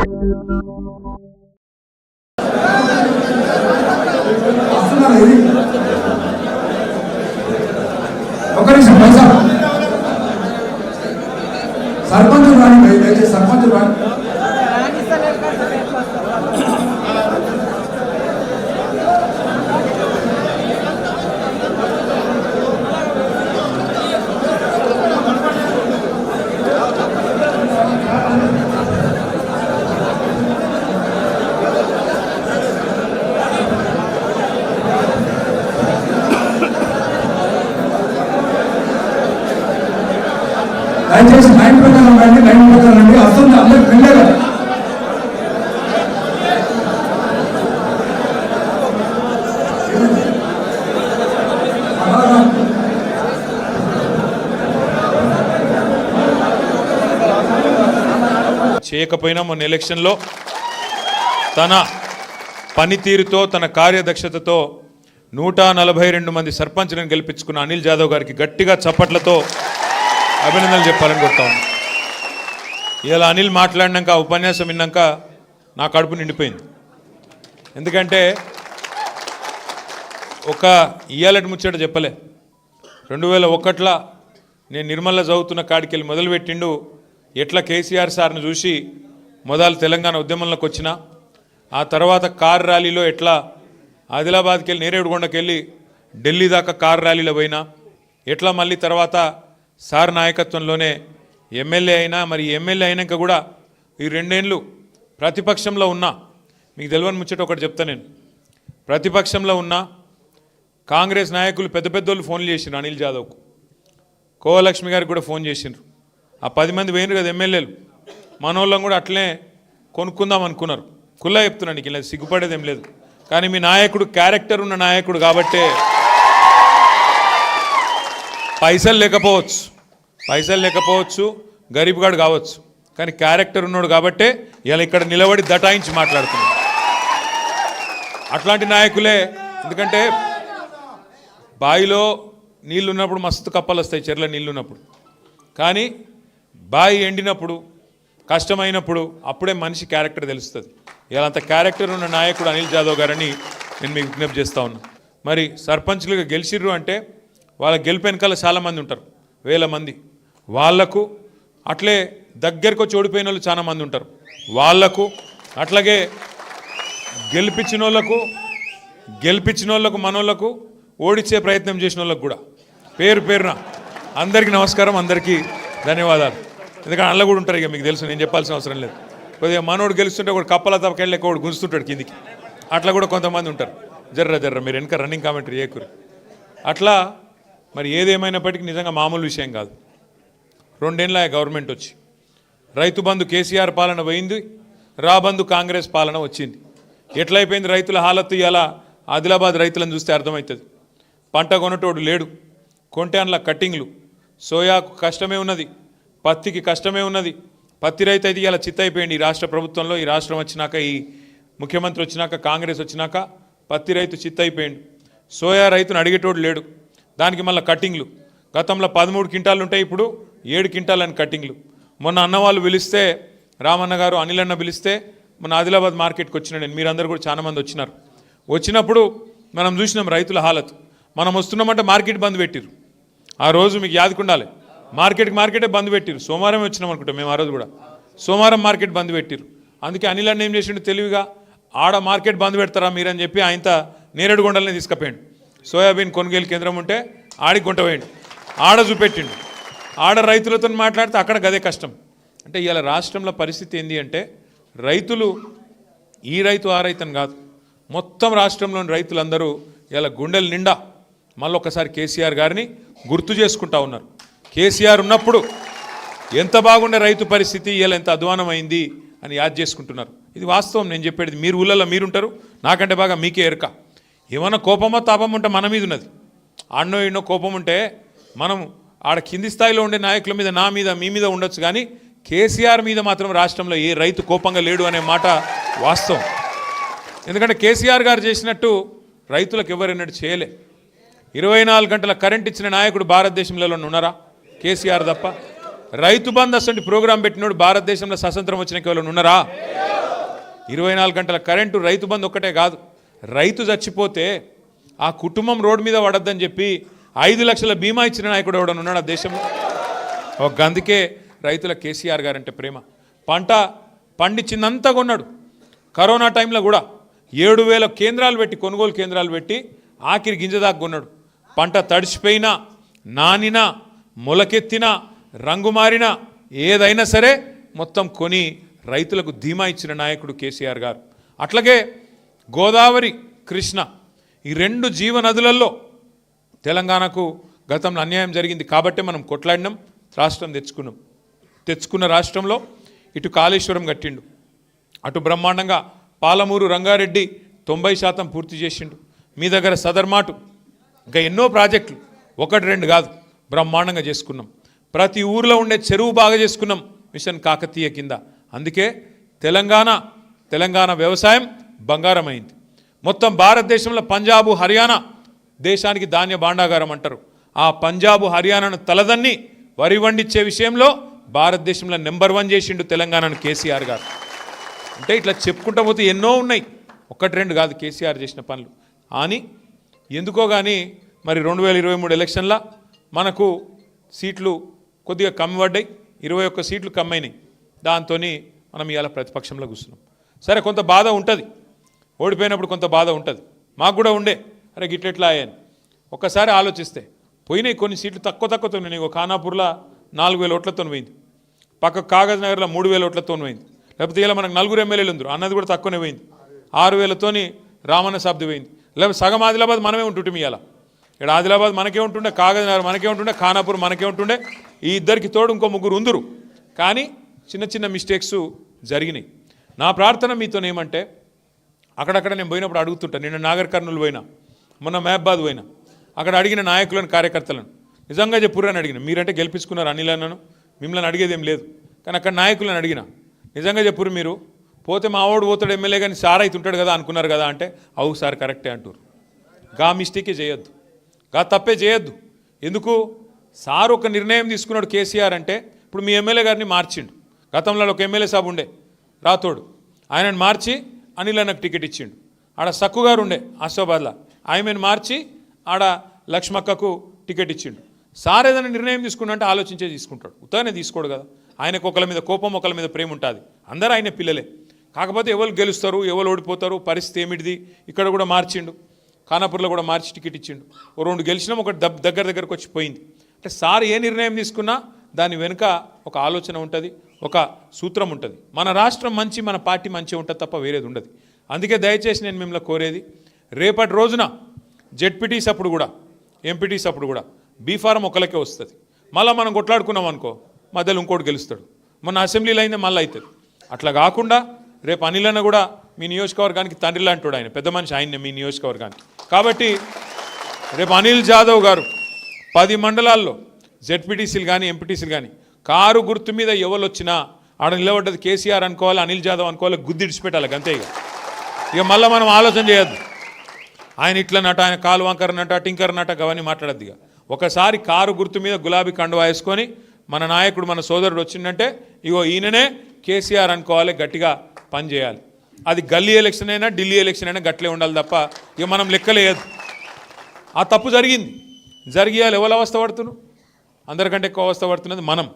ఒక నిమిషం పైసా సర్పంచ్ రాని దయచేసి సర్పంచ్ రాని దయచేసి లైన్ ప్రకారం రండి, లైన్ ప్రకారం రండి. వస్తుంది అందరికి వెళ్ళేదా? చేయకపోయినా మొన్న ఎలక్షన్లో తన పనితీరుతో తన కార్యదక్షతతో 142 మంది సర్పంచ్లను గెలిపించుకున్న అనిల్ జాదవ్ గారికి గట్టిగా చప్పట్లతో అభినందనలు చెప్పాలని కోరుతా ఉన్నాను. ఇలా అనిల్ మాట్లాడినాక ఉపన్యాసం విన్నాక నా కడుపు నిండిపోయింది. ఎందుకంటే ఒక ఇయ్యాలటి ముచ్చట చెప్పలే. 2001లో నేను నిర్మల్లో చదువుతున్న కాడికి వెళ్ళి మొదలుపెట్టిండు. ఎట్లా కేసీఆర్ సార్ని చూసి మొదలు తెలంగాణ ఉద్యమంలోకి వచ్చిన, ఆ తర్వాత కార్ ర్యాలీలో ఎట్లా ఆదిలాబాద్కి వెళ్ళి నేరేడుగొండకి వెళ్ళి ఢిల్లీ దాకా కార్ ర్యాలీలో పోయినా, ఎట్లా మళ్ళీ తర్వాత సార్ నాయకత్వంలోనే ఎమ్మెల్యే అయినా, మరి ఎమ్మెల్యే అయినాక కూడా ఈ 2 ఏళ్ళు ప్రతిపక్షంలో ఉన్నా. మీకు తెలియని ముచ్చట ఒకటి చెప్తా. నేను ప్రతిపక్షంలో ఉన్నా కాంగ్రెస్ నాయకులు పెద్ద పెద్దోళ్ళు ఫోన్లు చేసిండ్రు అనిల్ జాదవ్కు. కోవలక్ష్మి గారికి కూడా ఫోన్ చేసిండ్రు. ఆ 10 మంది పోయినారు కదా ఎమ్మెల్యేలు, మనోళ్ళం కూడా అట్లనే కొనుక్కుందాం అనుకున్నారు. కుల్లా చెప్తున్నాను, నీకు ఇలా సిగ్గుపడేది ఏం లేదు. కానీ మీ నాయకుడు క్యారెక్టర్ ఉన్న నాయకుడు కాబట్టే, పైసలు లేకపోవచ్చు గరీబ్గాడు కావచ్చు, కానీ క్యారెక్టర్ ఉన్నాడు కాబట్టే ఇలా ఇక్కడ నిలబడి దటాయించి మాట్లాడుతున్నాడు. అట్లాంటి నాయకులే. ఎందుకంటే బావిలో నీళ్ళు ఉన్నప్పుడు మస్తు కప్పలు వస్తాయి, చెర్ల నీళ్ళు ఉన్నప్పుడు. కానీ బావి ఎండినప్పుడు, కష్టమైనప్పుడు అప్పుడే మనిషి క్యారెక్టర్ తెలుస్తుంది. ఇలా అంత క్యారెక్టర్ ఉన్న నాయకుడు అనిల్ జాదవ్ గారని నేను మీకు విజ్ఞప్తి చేస్తూ ఉన్నాను. మరి సర్పంచ్లుగా గెలిచిర్రు అంటే వాళ్ళ గెలుపు వెనకాల చాలామంది ఉంటారు, 1000 మంది. వాళ్లకు అట్లే దగ్గరకు వచ్చి ఓడిపోయిన వాళ్ళు చాలామంది ఉంటారు. వాళ్లకు అట్లాగే గెలిపించిన వాళ్ళకు మనోళ్లకు ఓడించే ప్రయత్నం చేసిన వాళ్ళకు కూడా పేరు పేరున అందరికీ నమస్కారం, అందరికీ ధన్యవాదాలు. ఎందుకంటే అందులో కూడా ఉంటారు, ఇక మీకు తెలుసు, నేను చెప్పాల్సిన అవసరం లేదు. కొద్దిగా మనోడు గెలుస్తుంటే ఒకటి కప్పల తప్పకెళ్ళి ఒకటి గుంజుతుంటాడు కిందికి. అట్లా కూడా కొంతమంది ఉంటారు. జర్ర మీరు వెనక రన్నింగ్ కామెంటరీ చేయకూరు. అట్లా మరి ఏదేమైనప్పటికీ నిజంగా మామూలు విషయం కాదు. 2 ఏళ్ళ గవర్నమెంట్ వచ్చి రైతు బంధు కేసీఆర్ పాలన పోయింది, రాబంధు కాంగ్రెస్ పాలన వచ్చింది. ఎట్లయిపోయింది రైతుల హాలత్తు? ఇలా ఆదిలాబాద్ రైతులను చూస్తే అర్థమవుతుంది. పంట కొనటోడు లేడు, కొంటే అందులో కట్టింగ్లు. సోయాకు కష్టమే ఉన్నది, పత్తికి కష్టమే ఉన్నది. పత్తి రైతు అయితే ఇలా చిత్తైపోయింది. ఈ రాష్ట్ర ప్రభుత్వంలో, ఈ రాష్ట్రం వచ్చినాక, ఈ ముఖ్యమంత్రి వచ్చినాక, కాంగ్రెస్ వచ్చినాక పత్తి రైతు చిత్తైపోయింది. సోయా రైతును అడిగేటోడు లేడు, దానికి మళ్ళీ కట్టింగ్లు. గతంలో 13 క్వింటాలు ఉంటాయి, ఇప్పుడు 7 క్వింటాలని కట్టింగ్లు. మొన్న అన్నవాళ్ళు పిలిస్తే, రామన్న గారు అనిల్ అన్న పిలిస్తే మొన్న ఆదిలాబాద్ మార్కెట్కి వచ్చిన నేను, మీరందరూ కూడా చాలామంది వచ్చినారు. వచ్చినప్పుడు మనం చూసినాం రైతుల హాలత్. మనం వస్తున్నామంటే మార్కెట్ బంద్ పెట్టిరు. ఆ రోజు మీకు యాదకుండాలి, మార్కెటే బంద్ పెట్టిరు. సోమవారం వచ్చినాం అనుకుంటాం మేము. ఆ రోజు కూడా సోమవారం మార్కెట్ బంద్ పెట్టిరు. అందుకే అనిల్ అన్న ఏం చేసిండు తెలివిగా, ఆడ మార్కెట్ బంద్ పెడతారా మీరని చెప్పి ఆయనతో నేరేడుగొండలనే తీసుకుపోయాడు. సోయాబీన్ కొనుగోలు కేంద్రం ఉంటే ఆడికి గుంట పోయాడు, ఆడ చూపెట్టిండు. ఆడ రైతులతో మాట్లాడితే అక్కడ గదే కష్టం. అంటే ఇవాళ రాష్ట్రంలో పరిస్థితి ఏంది అంటే, రైతులు ఈ రైతు ఆ రైతు అని కాదు, మొత్తం రాష్ట్రంలోని రైతులందరూ ఇలా గుండెల నిండా మళ్ళీ ఒకసారి కేసీఆర్ గారిని గుర్తు చేసుకుంటా ఉన్నారు. కేసీఆర్ ఉన్నప్పుడు ఎంత బాగుండే రైతు పరిస్థితి, ఇలా ఎంత అధ్వానమైంది అని యాద్ చేసుకుంటున్నారు. ఇది వాస్తవం. నేను చెప్పేది, మీరు ఊళ్ళల్లో మీరుంటారు, నాకంటే బాగా మీకే ఎరక. ఏమన్నా కోపమో తాపం ఉంటే మన మీద ఉన్నది. ఆడనో ఎన్నో కోపం ఉంటే మనం ఆడ కింది స్థాయిలో ఉండే నాయకుల మీద, నా మీద, మీ మీద ఉండొచ్చు, కానీ కేసీఆర్ మీద మాత్రం రాష్ట్రంలో ఏ రైతు కోపంగా లేడు అనే మాట వాస్తవం. ఎందుకంటే కేసీఆర్ గారు చేసినట్టు రైతులకు ఎవరైనట్టు చేయలే. 24 గంటల కరెంట్ ఇచ్చిన నాయకుడు భారతదేశంలో ఉన్నారా? కేసీఆర్ తప్ప. రైతు బంధు అసలు ప్రోగ్రాం పెట్టినోడు భారతదేశంలో స్వతంత్రం వచ్చిన కేవలం ఉన్నారా? 24 గంటల కరెంటు, రైతు బంధు ఒక్కటే కాదు, రైతు చచ్చిపోతే ఆ కుటుంబం రోడ్డు మీద పడద్దని చెప్పి 5 లక్షల బీమా ఇచ్చిన నాయకుడు ఎవడన్నా ఉన్నాడు ఆ దేశంలో? ఒక అందుకే రైతుల కేసీఆర్ గారంటే ప్రేమ. పంట పండించిందంతా కొన్నాడు. కరోనా టైంలో కూడా 7,000 కేంద్రాలు పెట్టి, కొనుగోలు కేంద్రాలు పెట్టి ఆఖరి గింజ దాకా కొన్నాడు. పంట తడిచిపోయినా, నానినా, మొలకెత్తినా, రంగు మారినా, ఏదైనా సరే మొత్తం కొని రైతులకు ధీమా ఇచ్చిన నాయకుడు కేసీఆర్ గారు. అట్లాగే గోదావరి, కృష్ణ ఈ 2 జీవనదులలో తెలంగాణకు గతంలో అన్యాయం జరిగింది కాబట్టి మనం కొట్లాడినాం, రాష్ట్రం తెచ్చుకున్న రాష్ట్రంలో ఇటు కాళేశ్వరం కట్టిండు, అటు బ్రహ్మాండంగా పాలమూరు రంగారెడ్డి 90% పూర్తి చేసిండు. మీ దగ్గర సదర్మాటు ఇంకా ఎన్నో ప్రాజెక్టులు 1-2 కాదు బ్రహ్మాండంగా చేసుకున్నాం. ప్రతి ఊర్లో ఉండే చెరువు బాగా చేసుకున్నాం మిషన్ కాకతీయ కింద. అందుకే తెలంగాణ వ్యవసాయం బంగారం అయింది. మొత్తం భారతదేశంలో పంజాబు, హర్యానా దేశానికి ధాన్య భాండాగారం అంటారు. ఆ పంజాబు, హర్యానాను తలదన్ని వరి వండించే విషయంలో భారతదేశంలో నెంబర్ 1 చేసిండు తెలంగాణను కేసీఆర్ గారు. అంటే ఇట్లా చెప్పుకుంటూ పోతే ఎన్నో ఉన్నాయి, 1-2 కాదు కేసీఆర్ చేసిన పనులు. అని ఎందుకో కానీ మరి 2023 ఎలక్షన్లో మనకు సీట్లు కొద్దిగా కమ్మి పడ్డాయి, 21 సీట్లు కమ్మైనాయి. దాంతో మనం ఇవాళ ప్రతిపక్షంలో కూర్చున్నాం. సరే, కొంత బాధ ఉంటుంది, ఓడిపోయినప్పుడు కొంత బాధ ఉంటుంది. మాకు కూడా ఉండే, అరే గిట్లెట్లా అయ్యాను. ఒక్కసారి ఆలోచిస్తే పోయినాయి కొన్ని సీట్లు తక్కువతో ఉన్నాయి. ఖానాపూర్లో 4,000 ఓట్లతో పోయింది, పక్క కాగజ్ నగర్లో 3,000 ఓట్లతో పోయింది. లేకపోతే ఇలా మనకు 4 ఎమ్మెల్యేలు ఉందరు, అన్నది కూడా తక్కువనే పోయింది. 6,000తోని రామన్న సాబ్ది పోయింది. లేకపోతే సగం ఆదిలాబాద్ మనమే ఉంటుంటే ఇవాళ. ఇక్కడ ఆదిలాబాద్ మనకే ఉంటుండే, కాగజ్ నగర్ మనకే ఉంటుండే, ఖానాపూర్ మనకే ఉంటుండే. ఈ ఇద్దరికి తోడు ఇంకో 3 ఉందరు. కానీ చిన్న మిస్టేక్స్ జరిగినాయి. నా ప్రార్థన మీతోనేమంటే, అక్కడక్కడ నేను పోయినప్పుడు అడుగుతుంటా. నిన్న నాగర్ కర్నూలు పోయినా, మొన్న మహబాద్ పోయినా, అక్కడ అడిగిన నాయకులను, కార్యకర్తలను నిజంగా చెప్పుర్రు అని అడిగిన. మీరంటే గెలిపించుకున్నారు అనిల్ అన్నను, మిమ్మల్ని అడిగేదేం లేదు. కానీ అక్కడ నాయకులను అడిగిన, నిజంగా చెప్పుర్రు మీరు పోతే మా వాడు పోతాడు ఎమ్మెల్యే కానీ సార్ అయితే ఉంటాడు కదా అనుకున్నారు కదా అంటే, అవు సార్ కరెక్టే అంటారు. గా మిస్టేకే చేయొద్దు, గా తప్పే చేయొద్దు. ఎందుకు? సార్ ఒక నిర్ణయం తీసుకున్నాడు కేసీఆర్ అంటే, ఇప్పుడు మీ ఎమ్మెల్యే గారిని మార్చిండు. గతంలో ఒక ఎమ్మెల్యే సాబ్ ఉండే రాతోడు, ఆయనను మార్చి అనిల్ అన్నకు టికెట్ ఇచ్చిండు. ఆడ సక్కు గారు ఉండే ఆసిఫాబాద్లో, ఆయనను మార్చి ఆడ లక్ష్మక్కకు టికెట్ ఇచ్చిండు. సార్ ఏదైనా నిర్ణయం తీసుకున్నంటే ఆలోచించే తీసుకుంటాడు, ఉత్తగానే తీసుకోడు కదా. ఆయనకు ఒకళ్ళ మీద కోపం, ఒకళ్ళ మీద ప్రేమ ఉంటుంది. అందరూ ఆయన పిల్లలే. కాకపోతే ఎవరు గెలుస్తారు, ఎవరు ఓడిపోతారు, పరిస్థితి ఏమిటిది. ఇక్కడ కూడా మార్చిండు, ఖానాపూర్లో కూడా మార్చి టికెట్ ఇచ్చిండు. ఓ 2 గెలిచినాం, ఒకటి దగ్గరకు వచ్చి పోయింది. అంటే సార్ ఏ నిర్ణయం తీసుకున్నా దాని వెనుక ఒక ఆలోచన ఉంటుంది, ఒక సూత్రం ఉంటుంది. మన రాష్ట్రం మంచి, మన పార్టీ మంచి ఉంటుంది తప్ప వేరేది ఉండదు. అందుకే దయచేసి నేను మిమ్మల్ని కోరేది, రేపటి రోజున జెడ్పీటీస్ అప్పుడు కూడా, ఎంపీటీస్ అప్పుడు కూడా బీఫారం ఒకరికే వస్తుంది. మళ్ళీ మనం కొట్లాడుకున్నాం అనుకో, మధ్యలో ఇంకోటి గెలుస్తాడు. మొన్న అసెంబ్లీలో అయిందే మళ్ళీ అవుతుంది. అట్లా కాకుండా రేపు అనిల్ అన్న కూడా మీ నియోజకవర్గానికి తండ్రి లాంటి ఆయన, పెద్ద మనిషి ఆయన్నే మీ నియోజకవర్గానికి. కాబట్టి రేపు అనిల్ జాదవ్ గారు 10 మండలాల్లో జెడ్పీటీసీలు కానీ, ఎంపీటీసీలు కానీ కారు గుర్తు మీద ఎవరు వచ్చినా ఆడ నిలబడ్డది కేసీఆర్ అనుకోవాలి, అనిల్ జాదవ్ అనుకోవాలి, గుద్దిడిచిపెట్టాలి అంతే. ఇక మళ్ళీ మనం ఆలోచన చేయొద్దు, ఆయన ఇట్లనట, ఆయన కాలు వంకరనట, టింకరనట, అవన్నీ మాట్లాడద్దు. ఇక ఒకసారి కారు గుర్తు మీద గులాబీ కండువా వేసుకొని మన నాయకుడు, మన సోదరుడు వచ్చిందంటే ఇగో ఈయననే కేసీఆర్ అనుకోవాలి, గట్టిగా పని చేయాలి. అది గల్లీ ఎలక్షన్ అయినా, ఢిల్లీ ఎలక్షన్ అయినా గట్లే ఉండాలి తప్ప ఇక మనం లెక్కలేయద్దు. ఆ తప్పు జరిగింది, జరిగేయాలి. ఎవరు అవస్థ పడుతున్నారు? అందరికంటే ఎక్కువ అవస్థ పడుతున్నది మనం.